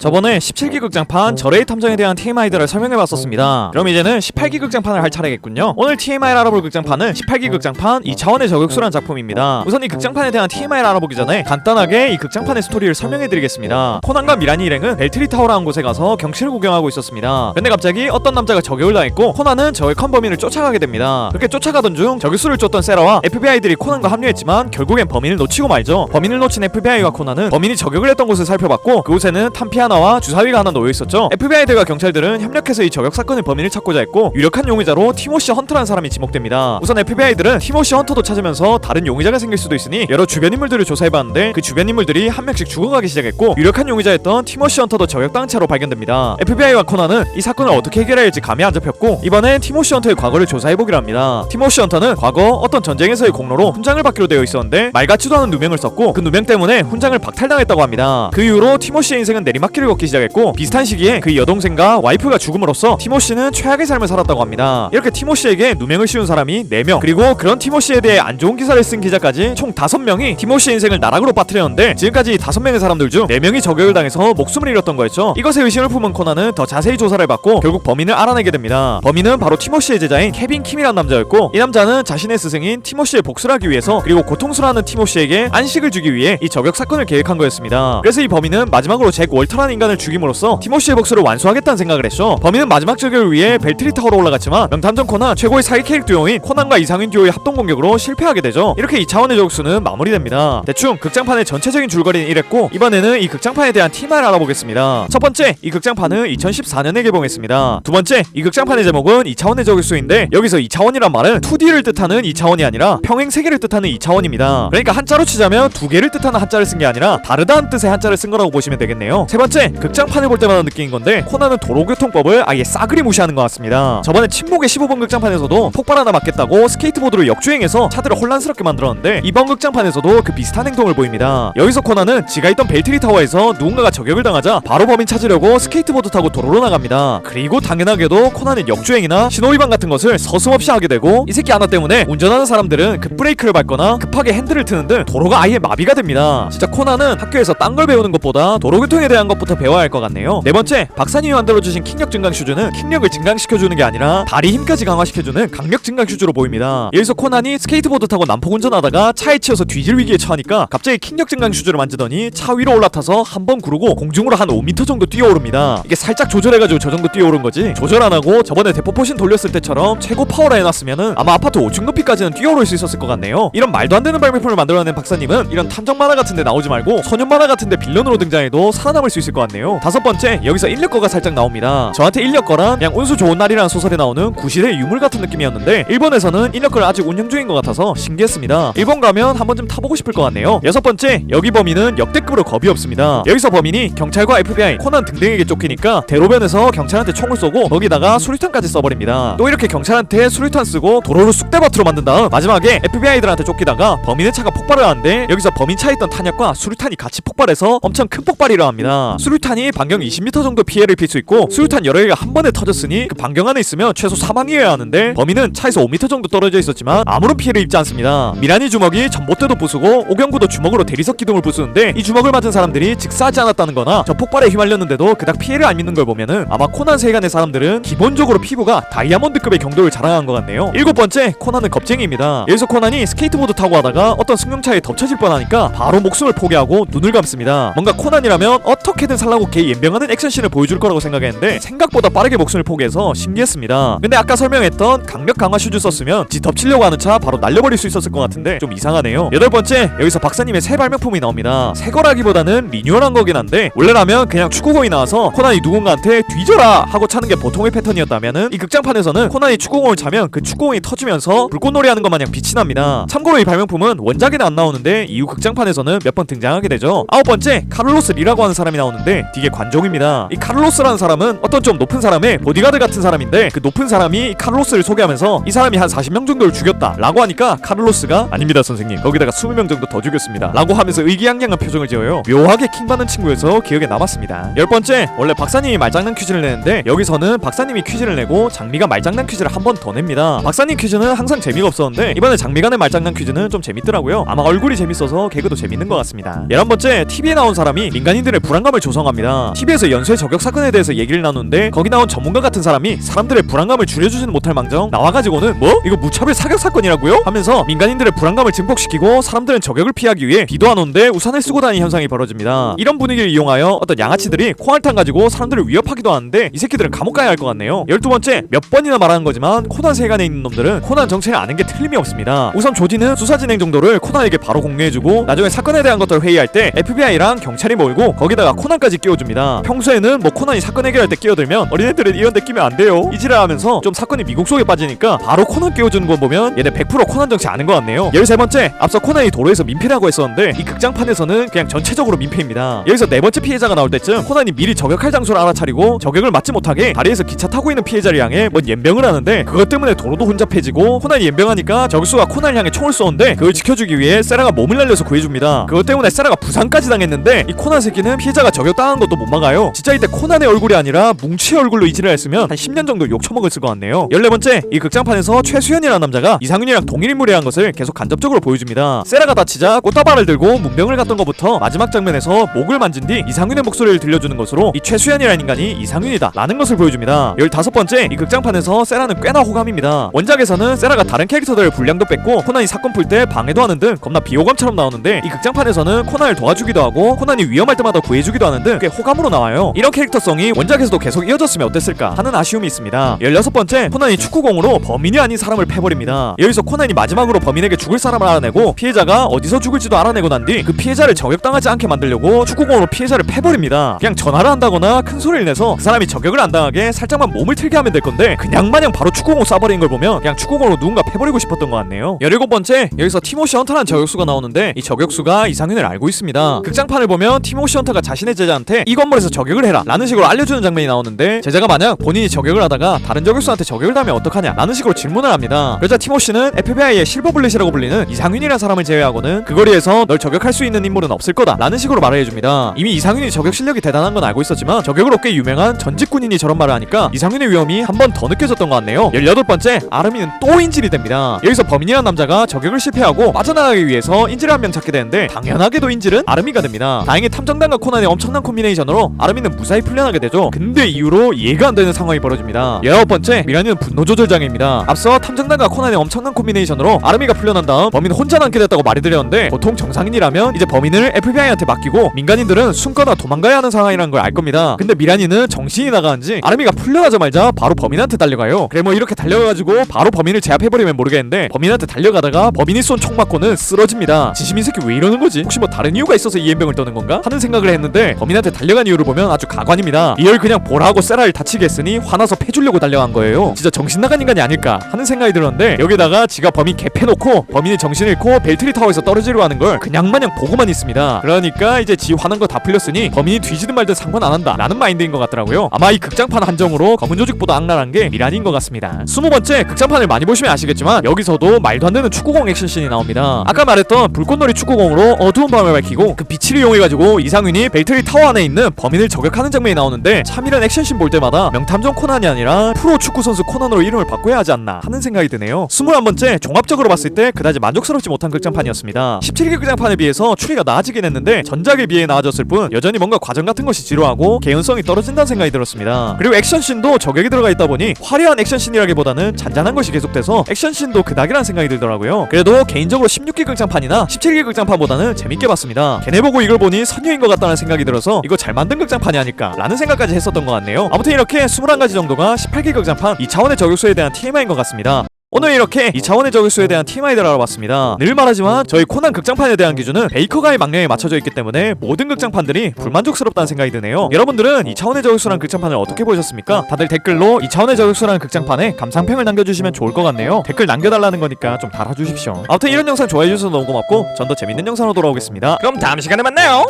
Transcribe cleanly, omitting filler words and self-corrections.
저번에 17기 극장판 저레이 탐정에 대한 TMI들을 설명해봤었습니다. 그럼 이제는 18기 극장판을 할 차례겠군요. 오늘 TMI를 알아볼 극장판은 18기 극장판 2차원의 저격수란 작품입니다. 우선 이 극장판에 대한 TMI를 알아보기 전에 간단하게 이 극장판의 스토리를 설명해드리겠습니다. 코난과 미라니 일행은 벨트리 타워라는 곳에 가서 경치를 구경하고 있었습니다. 근데 갑자기 어떤 남자가 저격을 당했고 코난은 저격한 범인을 쫓아가게 됩니다. 그렇게 쫓아가던 중 저격수를 쫓던 세라와 FBI들이 코난과 합류했지만 결국엔 범인을 놓치고 말죠. 범인을 놓친 FBI와 코난은 범인이 저격을 했던 곳을 살펴봤고 그곳에는 탄피아나와 주사위가 하나 놓여있었죠. FBI들과 경찰들은 협력해서 이 저격 사건의 범인을 찾고자 했고 유력한 용의자로 티모시 헌터라는 사람이 지목됩니다. 우선 FBI들은 티모시 헌터도 찾으면서 다른 용의자가 생길 수도 있으니 여러 주변 인물들을 조사해봤는데 그 주변 인물들이 한 명씩 죽어가기 시작했고 유력한 용의자였던 티모시 헌터도 저격당한 채로 발견됩니다. FBI와 코난은 이 사건을 어떻게 해결해야 할지 감이 안 잡혔고 이번엔 티모시 헌터의 과거를 조사해보기로 합니다. 티모시 헌터는 과거 어떤 전쟁에서의 공로로 훈장을 받기로 되어 있었는데 말 같지도 않은 누명을 썼고 그 누명 때문에 훈장을 박탈당했다고 합니다. 그 이후로 티모시의 인생은 내리막길을 걷기 시작했고 비슷한 시기에 그의 여동생과 와이프가 죽음으로써 티모시는 최악의 삶을 살았다고 합니다. 이렇게 티모시에게 누명을 씌운 사람이 4명 그리고 그런 티모시에 대해 안 좋은 기사를 쓴 기자까지 총 5명이 티모시의 인생을 나락으로 빠뜨렸는데 지금까지 5명의 사람들 중 4명이 저격을 당해서 목숨을 잃었던 거였죠. 이것에 의심을 품은 코난은 더 자세히 조사를 받고 결국 범인을 알아내게 됩니다. 범인은 바로 티모시의 제자인 케빈 킴이란 남자였고 이 남자는 자신의 스승인 티모시의 복수를 하기 위해서 그리고 고통스러워하는 티모시에게 안식을 주기 위해 이 저격 사건을 계획한 거였습니다. 그래서 이 범인은 마지막으로 잭 월터라는 인간을 죽임으로써 티모시의 복수를 완수하겠다는 생각을 했죠. 범인은 마지막 저격을 위해 벨트리 타워로 올라갔지만 명탐정 코난 최고의 사기 캐릭 듀오인 코난과 이상인 듀오의 합동 공격으로 실패하게 되죠. 이렇게 2차원의 저격수는 마무리됩니다. 대충 극장판의 전체적인 줄거리는 이랬고 이번에는 이 극장판에 대한 TMI를 알아보겠습니다. 첫 번째, 이 극장판은 2014년에 개봉했습니다. 두 번째, 이 극장판의 제목은 2차원의 저격수인데 여기서 2차원이란 말은 2D를 뜻하는 2차원이 아니라 평행세계를 뜻하는 2차원입니다. 그러니까 한자로 치자면 2개를 뜻하는 한자를 쓴 게 아니라 다르다는 뜻의 한자를 쓴 거라고 보시면 되겠네요. 세 번째, 극장판을 볼 때마다 느낀 건데 코난은 도로교통법을 아예 싸그리 무시하는 것 같습니다. 저번에 침묵의 15번 극장판에서도 폭발 하나 맞겠다고 스케이트보드를 역주행해서 차들을 혼란스럽게 만들었는데 이번 극장판에서도 그 비슷한 행동을 보입니다. 여기서 코난은 지가 있던 벨트리 타워에서 누군가가 저격을 당하자 바로 범인 찾으려고 스케이트보드 타고 도로로 나갑니다. 그리고 당연하게도 코난은 역주행이나 신호위반 같은 것을 서슴없이 하게 되고 이 새끼 하나 때문에 운전하는 사람들은 급브레이크를 밟거나 급하게 핸들을 트는 등 도로가 아예 마비가 됩니다. 진짜 코난은 학교에서 딴 걸 배우는 것보다 도로교통에 대한 것부터 배워야 할 것 같네요. 네 번째, 박사님이 만들어주신 킥력 증강 슈즈는 킥력을 증강시켜주는 게 아니라 다리 힘까지 강화시켜주는 강력 증강 슈즈로 보입니다. 여기서 코난이 스케이트보드 타고 난폭 운전하다가 차에 치여서 뒤질 위기에 처하니까 갑자기 킥력 증강 슈즈를 만지더니 차 위로 올라타서 한 번 구르고 공중으로 한 5m 정도 뛰어오릅니다. 이게 살짝 조절해가지고 저 정도 뛰어오른 거지 조절 안 하고 저번에 대포포신 돌렸을 때처럼 최고 파워라 해놨으면은 아마 아파트 5층 높이까지는 뛰어오를 수 있었을 것 같네요. 이런 말도 안 되는 발명품을 만들어낸 박사님은 이런 탐정 만화 같은데 나오지 말고 소년 만화 같은데 빌런으로 등장해도 살아남을 수 있을 것 같네요. 다섯 번째, 여기서 인력거가 살짝 나옵니다. 저한테 인력거란 그냥 운수 좋은 날이라는 소설에 나오는 구실의 유물 같은 느낌이었는데 일본에서는 인력거를 아직 운영 중인 것 같아서 신기했습니다. 일본 가면 한 번쯤 타보고 싶을 것 같네요. 여섯 번째, 여기 범인은 역대급으로 겁이 없습니다. 여기서 범인이 경찰과 FBI, 코난 등등에게 쫓기니까 대로변에서 경찰한테 총을 쏘고 거기다가 수류탄까지 써버립니다. 또 이렇게 경찰한테 수류탄 쓰고 도로를 쑥대밭으로 만든 다음 마지막에 FBI들한테 쫓기다가 범인의 차가 폭발을 하는데 여기서 범인 차에 있던 탄약과 수류탄이 같이 폭발해서 엄청 큰 폭발이 일어납니다. 수류탄이 반경 20m 정도 피해를 입힐 수 있고 수류탄 여러 개가 한 번에 터졌으니 그 반경 안에 있으면 최소 사망이어야 하는데 범인은 차에서 5m 정도 떨어져 있었지만 아무런 피해를 입지 않습니다. 미라니 주먹이 전봇대도 부수고 오경구도 주먹으로 대리석 기둥을 부수는데 이 주먹을 맞은 사람들이 직사하지 않았다는 거나 저 폭발에 휘말렸는데도 그닥 피해를 안 입는 걸 보면은 아마 코난 세계관의 사람들은 기본적으로 피부가 다이아몬드급의 경도를 자랑한 것 같네요. 일곱 번째, 코난은 겁쟁이입니다. 여기서 코난이 스케이트보드 타고 하다가 어떤 승용차에 덮쳐질 뻔하니까 바로 목숨을 포기하고 눈을 감습니다. 뭔가 코난이라면 어떻게든 살라고 개 연병하는 액션씬을 보여줄 거라고 생각했는데 생각보다 빠르게 목숨을 포기해서 신기했습니다. 근데 아까 설명했던 강력 강화 슈즈 썼으면 지 덮치려고 하는 차 바로 날려버릴 수 있었을 것 같은데 좀 이상하네요. 여덟 번째, 여기서 박사님의 새 발명품이 나옵니다. 새 거라기보다는 리뉴얼한 거긴 한데 원래라면 그냥 축구공이 나와서 코난이 누군가한테 뒤져라 하고 차는 게 보통의 패턴이었다면은 이 극장판에서는 코난이 축구공을 차면 그 축구공이 터지면서 불꽃놀이 하는 것 마냥 빛이 납니다. 참고로 이 발명품은 원작에는 안 나오는데 이후 극장판에서는 몇 번 등장하게 되죠. 아홉 번째, 카를로스 리라고 하는 사람이 나오는데 되게 관종입니다. 이 카를로스라는 사람은 어떤 좀 높은 사람의 보디가드 같은 사람인데 그 높은 사람이 이 카를로스를 소개하면서 이 사람이 한 40명 정도를 죽였다 라고 하니까 카를로스가 아닙니다 선생님, 거기다가 20명 정도 더 죽였습니다 라고 하면서 의기양양한 표정을 지어요. 묘하게 킹받는 친구여서 기억에 남았습니다. 열 번째, 원래 박사님이 말장난 퀴즈를 내는데 여기서는 박사님이 퀴즈를 내고 장미가 말장난 퀴즈를 한 번 더 냅니다. 박사님 퀴즈는 항상 재미가 없었는데 이번에 장미가 낸 말장난 퀴즈는 좀 재밌더라고요. 아마 얼굴이 재밌어서 개그도 재밌는 것 같습니다. 11번째, TV에 나온 사람이 민간인들의 불안감을 조성합니다. TV에서 연쇄 저격 사건에 대해서 얘기를 나누는데 거기 나온 전문가 같은 사람이 사람들의 불안감을 줄여주지는 못할 망정 나와가지고는 뭐? 이거 무차별 사격 사건이라고요? 하면서 민간인들의 불안감을 증폭시키고 사람들은 저격을 피하기 위해 비도 안 오는데 우산을 쓰고 다니는 현상이 벌어집니다. 이런 분위기를 이용하여 어떤 양아치들이 코난탄 가지고 사람들을 위협하기도 하는데 이 새끼들은 감옥 가야 할 것 같네요. 12번째, 몇 번이나 말하는 거지만 코난 세간에 있는 놈들은 코난 정체를 아는 게 틀림이 없습니다. 우선 조지는 수사 진행 정도를 코난에게 바로 공유해주고 나중에 사건에 대한 것들을 회의할 때 FBI랑 경찰이 모이고 거기다가 코난까지 끼워줍니다. 평소에는 뭐 코난이 사건 해결할 때 끼어들면 어린애들은 이런 데 끼면 안 돼요 이지랄하면서 좀 사건이 미국 속에 빠지니까 바로 코난 끼워주는 거 보면 얘네 100% 코난 정체 아는 것 같네요. 13번째, 앞서 코난이 도로에서 민폐라고 했었는데 이 극장판에서는 그냥 전체적으로 민폐입니다. 여기서 4번째 피해자가 나올 때쯤 코난이 미리 저격할 장소를 알아차리고 저격을 맞지 못하게 다리에서 기차 타고 있는 피해자를 향해 뭔 연병을 하는데 그것 때문에 도로도 혼잡해지고 코난이 연병하니까 저격수가 코난을 향해 총을 쏘는데 그걸 지켜주기 위해 세라가 몸을 날려서 구해줍니다. 그것 때문에 세라가 부상까지 당했는데 이 코난 새끼는 피해자가 저격당한 것도 못 막아요. 진짜 이때 코난의 얼굴이 아니라 뭉치의 얼굴로 이지를 했으면 한 10년 정도 욕처먹을 것 같네요. 14번째, 이 극장판에서 최수연이라는 남자가 이상윤이랑 동일 인물이라는 것을 계속 간접적으로 보여줍니다. 세라가 다치자 꽃다발을 들고 문병을 갔던 것부터 마지막 장면에서 목을 만진 뒤 이상윤의 목소리를 들려주는 것으로 이 최수연이라는 인간이 이상윤이다 라는 것을 보여줍니다. 15번째, 이 극장판에서 세라는 꽤나 호감입니다. 원작에서는 세라가 다른 캐릭터들의 분량도 뺐고 코난이 사건 풀 때 방해도 하는 등 겁나 비호감처럼 나오는데 이 극장판에서는 코난을 도와주기도 하고 코난이 위험할 때마다 구해주기도 하는 등 꽤 호감으로 나와요. 이런 캐릭터성이 원작에서도 계속 이어졌으면 어땠을까 하는 아쉬움이 있습니다. 16번째, 코난이 축구공으로 범인이 아닌 사람을 패버립니다. 여기서 코난이 마지막으로 범인에게 죽을 사람을 알아내고 피해자가 어디서 죽을지도 알아내고 난 뒤 그 피해자를 저격당하지 않게 만들려고 축구공으로 피해자를 패버립니다. 그냥 전화를 한다거나 큰 소리를 내서 그 사람이 저격을 안 당하게 살짝만 몸을 틀게 하면 될 건데 그냥 마냥 바로 축구공 쏴버린 걸 보면 그냥 축구공으로 누군가 패버리고 싶었던 것 같네요. 17번째, 여기서 티모시 헌터라는 저격수가 나오는데 이 저격수가 이상윤을 알고 있습니다. 극장판을 보면 티모시 헌터가 자신의 제자한테 이 건물에서 저격을 해라 라는 식으로 알려주는 장면이 나오는데 제자가 만약 본인이 저격을 하다가 다른 저격수한테 저격을 당하면 어떡하냐 라는 식으로 질문을 합니다. 그러자 티모시는 FBI의 실버블렛이라고 불리는 이상윤이라는 사람을 제외하고는 그 거리에서 널 저격할 수 있는 인물은 없을 거다 라는 식으로 말을 해줍니다. 이미 이상윤이 저격 실력이 대단한 건 알고 있었지만 저격으로 꽤 유명한 전직 군인이 저런 말을 하니까 이상윤의 위험이 한 번 더 느껴졌던 것 같네요. 18번째, 아름이는 또 인질이 됩니다. 여기서 범인이란 남자가 저격을 실패하고 빠져나가기 위해서 인질을 한 명 찾게 되는데 당연하게도 인질은 아름이가 됩니다. 다행히 탐정단과 코난의 엄청난 콤비네이션으로 아름이는 무사히 풀려나게 되죠. 근데 이후로 이해가 안 되는 상황이 벌어집니다. 19번째, 미란이는 분노 조절 장애입니다. 앞서 탐정단과 코난의 엄청난 콤비네이션으로 아름이가 풀려난 다음 범인 혼자 남게 됐다고 말이 들렸는데 보통 정상인이라면 이제 범인을 FBI한테 맡기고 민간인들은 숨거나 도망가야 하는 상황이라는 걸 알 겁니다. 근데 미란이는 정신이 나가는지 아름이가 풀려나자마자 바로 범인한테 달려가요. 그래 뭐 이렇게 달려가가지고 바로 범인을 제압해버리면 모르겠는데 범인한테 달려가다가 범인이 쏜 총 맞고는 쓰러집니다. 지심이 새끼 왜 이러는 거지? 혹시 뭐 다른 이유가 있어서 이 연병을 떠는 건가? 하는 생각을 했는데 범인한테 달려간 이유를 보면 아주 가관입니다. 이걸 그냥 보라하고 세라를 다치게 했으니 화나서 패주려고 달려간 거예요. 진짜 정신 나간 인간이 아닐까 하는 생각이 들었는데 여기다가 지가 범인 개패놓고 범인이 정신 잃고 벨트리 타워에서 떨어지려 하는 걸 그냥 마냥 보고만 있습니다. 그러니까 이제 지 화난 거 다 풀렸으니 범인이 뒤지든 말든 상관 안 한다 라는 마인드인 것 같더라고요. 아마 이 극장판 한정으로 검은 조직보다 악랄한 게 미란인 것 같습니다. 20번째, 극장판을 많이 보시면 아시겠지만 여기서도 말도 안 되는 축구공 액션씬이 나옵니다. 아까 말했던 불꽃놀이 축구공으로 어두운 밤을 밝히고 그 빛을 이용해가지고 이상윤이 벨트리 타워 안에 있는 범인을 저격하는 장면이 나오는데 참 이런 액션씬 볼 때마다 명탐정 코난이 아니라 프로 축구 선수 코난으로 이름을 바꿔야 하지 않나 하는 생각이 드네요. 21번째, 종합적으로 봤을 때 그다지 만족스럽지 못한 극장판이었습니다. 17기 극장판에 비해서 추리가 나아지긴 했는데 전작에 비해 나아졌을 뿐 여전히 뭔가 과정 같은 것이 지루하고 개연성이 떨어진다는 생각이 들었습니다. 그리고 액션씬도 저격이 들어가 있다 보니 화려한 액션씬이라기보다는 잔잔한 것이 계속돼서 액션씬도 그닥이란 생각이 들더라고요. 그래도 개인적으로 16기 극장판이나 17기 극장판보다는 재밌게 봤습니다. 걔네 보고 이걸 보니 선녀인 것 같다는 생각이 들어서 이거 잘 만든 극장판이 아닐까 라는 생각까지 했었던 것 같네요. 아무튼 이렇게 21가지 정도가 18기 극장판 2차원의 저격수에 대한 TMI인 것 같습니다. 오늘 이렇게 2차원의 저격수에 대한 TMI들을 알아봤습니다. 늘 말하지만 저희 코난 극장판에 대한 기준은 베이커가의 망령에 맞춰져 있기 때문에 모든 극장판들이 불만족스럽다는 생각이 드네요. 여러분들은 2차원의 저격수라는 극장판을 어떻게 보셨습니까? 다들 댓글로 2차원의 저격수라는 극장판에 감상평을 남겨주시면 좋을 것 같네요. 댓글 남겨달라는 거니까 좀 달아주십시오. 아무튼 이런 영상 좋아해주셔서 너무 고맙고 전 더 재밌는 영상으로 돌아오겠습니다. 그럼 다음 시간에 만나요.